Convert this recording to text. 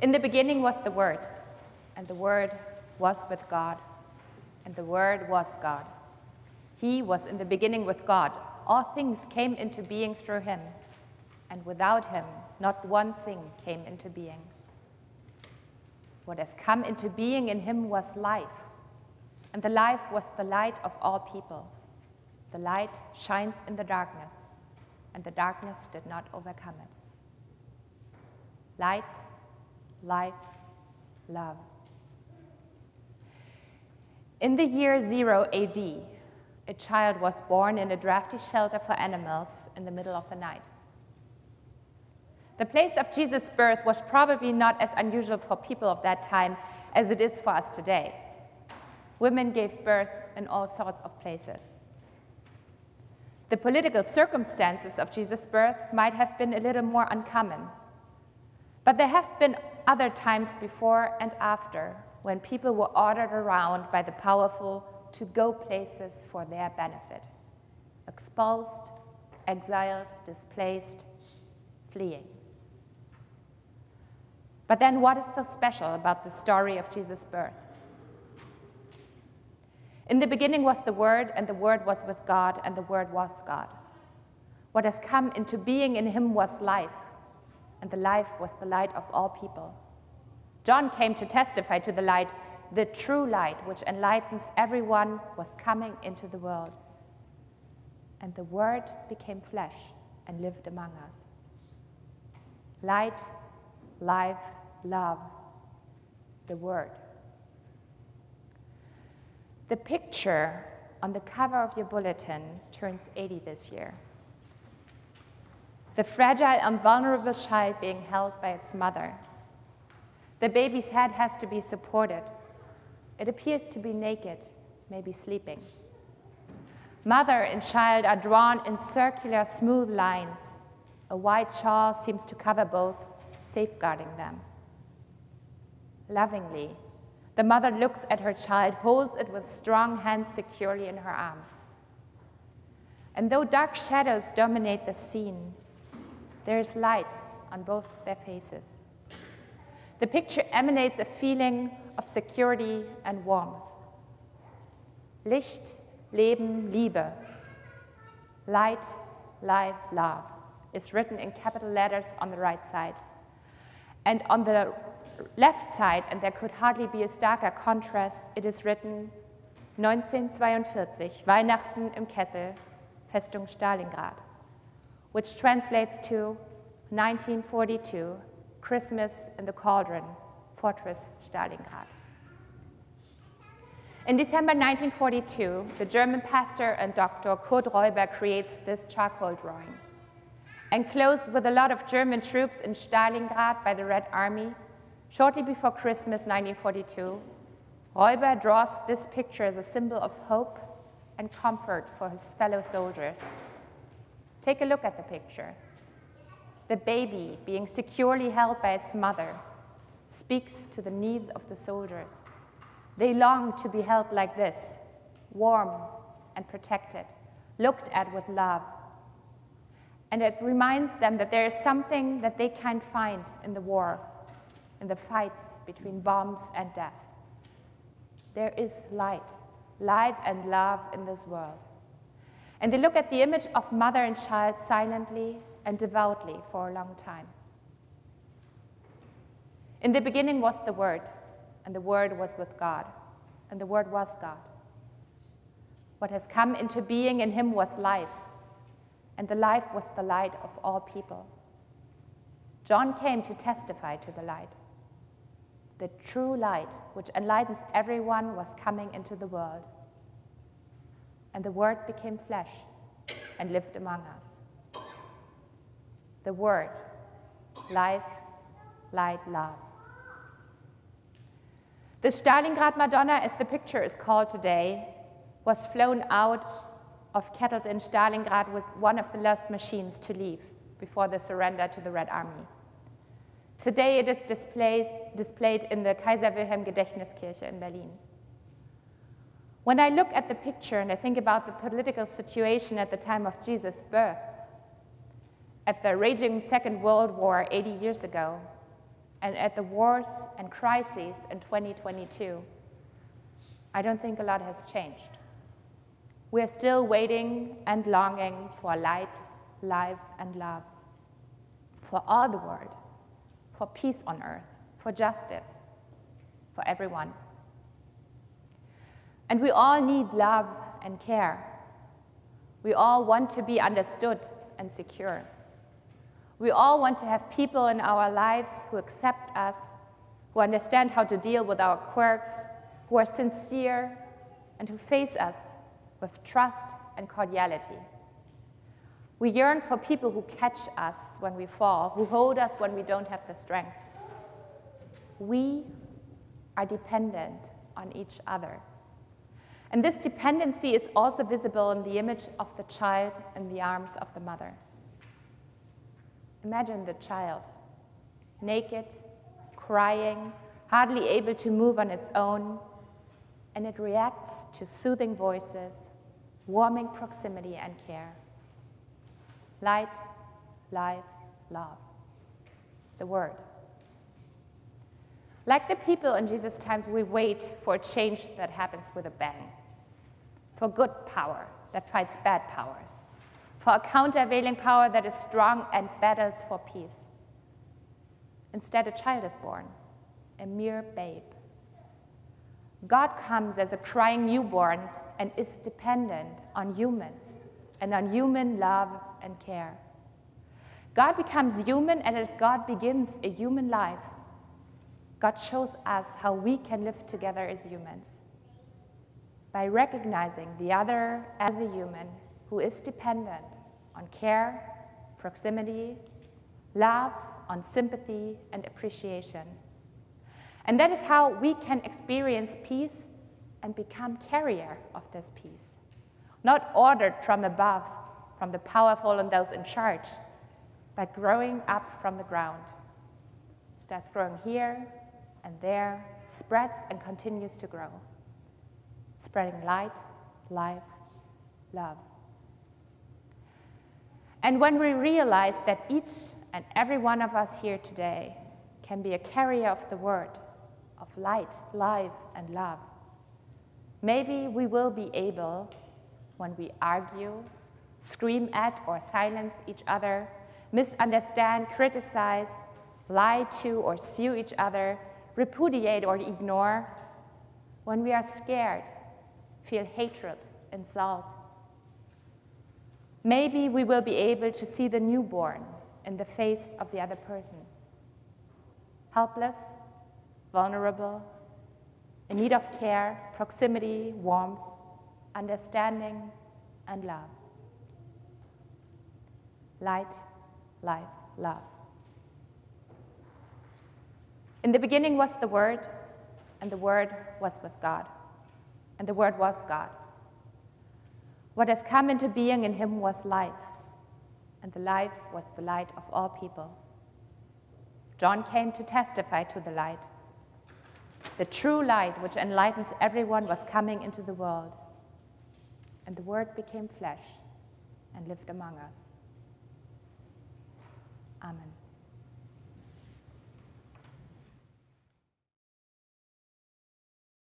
In the beginning was the Word, and the Word was with God, and the Word was God. He was in the beginning with God. All things came into being through him, and without him, not one thing came into being. What has come into being in him was life, and the life was the light of all people. The light shines in the darkness, and the darkness did not overcome it. Light, life, love. In the year 0 AD, a child was born in a drafty shelter for animals in the middle of the night. The place of Jesus' birth was probably not as unusual for people of that time as it is for us today. Women gave birth in all sorts of places. The political circumstances of Jesus' birth might have been a little more uncommon, but there have been other times before and after when people were ordered around by the powerful to go places for their benefit. Expulsed, exiled, displaced, fleeing. But then what is so special about the story of Jesus' birth? In the beginning was the Word, and the Word was with God, and the Word was God. What has come into being in him was life, and the life was the light of all people. John came to testify to the light, the true light, which enlightens everyone, was coming into the world. And the Word became flesh and lived among us. Light, life, love, the Word. The picture on the cover of your bulletin turns 80 this year. The fragile and vulnerable child being held by its mother. The baby's head has to be supported. It appears to be naked, maybe sleeping. Mother and child are drawn in circular, smooth lines. A white shawl seems to cover both, safeguarding them. Lovingly, the mother looks at her child, holds it with strong hands securely in her arms. And though dark shadows dominate the scene, there is light on both their faces. The picture emanates a feeling of security and warmth. Licht, Leben, Liebe. Light, life, love is written in capital letters on the right side. And on the left side, and there could hardly be a starker contrast, it is written 1942, Weihnachten im Kessel, Festung Stalingrad, which translates to 1942, Christmas in the Cauldron, Fortress Stalingrad. In December 1942, the German pastor and doctor Kurt Reuber creates this charcoal drawing. Enclosed with a lot of German troops in Stalingrad by the Red Army, shortly before Christmas 1942, Reuber draws this picture as a symbol of hope and comfort for his fellow soldiers. Take a look at the picture. The baby, being securely held by its mother, speaks to the needs of the soldiers. They long to be held like this, warm and protected, looked at with love. And it reminds them that there is something that they can't find in the war, in the fights between bombs and death. There is light, life and love in this world. And they look at the image of mother and child silently and devoutly for a long time. In the beginning was the Word, and the Word was with God, and the Word was God. What has come into being in him was life, and the life was the light of all people. John came to testify to the light. The true light, which enlightens everyone, was coming into the world. And the Word became flesh and lived among us. The Word, life, light, love. The Stalingrad Madonna, as the picture is called today, was flown out of Kettle in Stalingrad with one of the last machines to leave before the surrender to the Red Army. Today it is displayed in the Kaiser Wilhelm Gedächtniskirche in Berlin. When I look at the picture and I think about the political situation at the time of Jesus' birth, at the raging Second World War 80 years ago, and at the wars and crises in 2022, I don't think a lot has changed. We are still waiting and longing for light, life, and love, for all the world, for peace on earth, for justice, for everyone. And we all need love and care. We all want to be understood and secure. We all want to have people in our lives who accept us, who understand how to deal with our quirks, who are sincere, and who face us with trust and cordiality. We yearn for people who catch us when we fall, who hold us when we don't have the strength. We are dependent on each other. And this dependency is also visible in the image of the child in the arms of the mother. Imagine the child, naked, crying, hardly able to move on its own, and it reacts to soothing voices, warming proximity and care. Light, life, love. The Word. Like the people in Jesus' times, we wait for a change that happens with a bang, for good power that fights bad powers, for a countervailing power that is strong and battles for peace. Instead, a child is born, a mere babe. God comes as a crying newborn and is dependent on humans and on human love and care. God becomes human, and as God begins a human life, God shows us how we can live together as humans by recognizing the other as a human who is dependent on care, proximity, love, on sympathy and appreciation. And that is how we can experience peace and become carrier of this peace, not ordered from above, from the powerful and those in charge, but growing up from the ground. Starts growing here and there, spreads and continues to grow, spreading light, life, love. And when we realize that each and every one of us here today can be a carrier of the word, of light, life, and love, maybe we will be able, when we argue, scream at or silence each other, misunderstand, criticize, lie to or sue each other, repudiate or ignore, when we are scared, feel hatred, insult, maybe we will be able to see the newborn in the face of the other person, helpless, vulnerable, in need of care, proximity, warmth, understanding, and love. Light, life, love. In the beginning was the Word, and the Word was with God, and the Word was God. What has come into being in him was life, and the life was the light of all people. John came to testify to the light. The true light which enlightens everyone was coming into the world, and the Word became flesh and lived among us. Amen.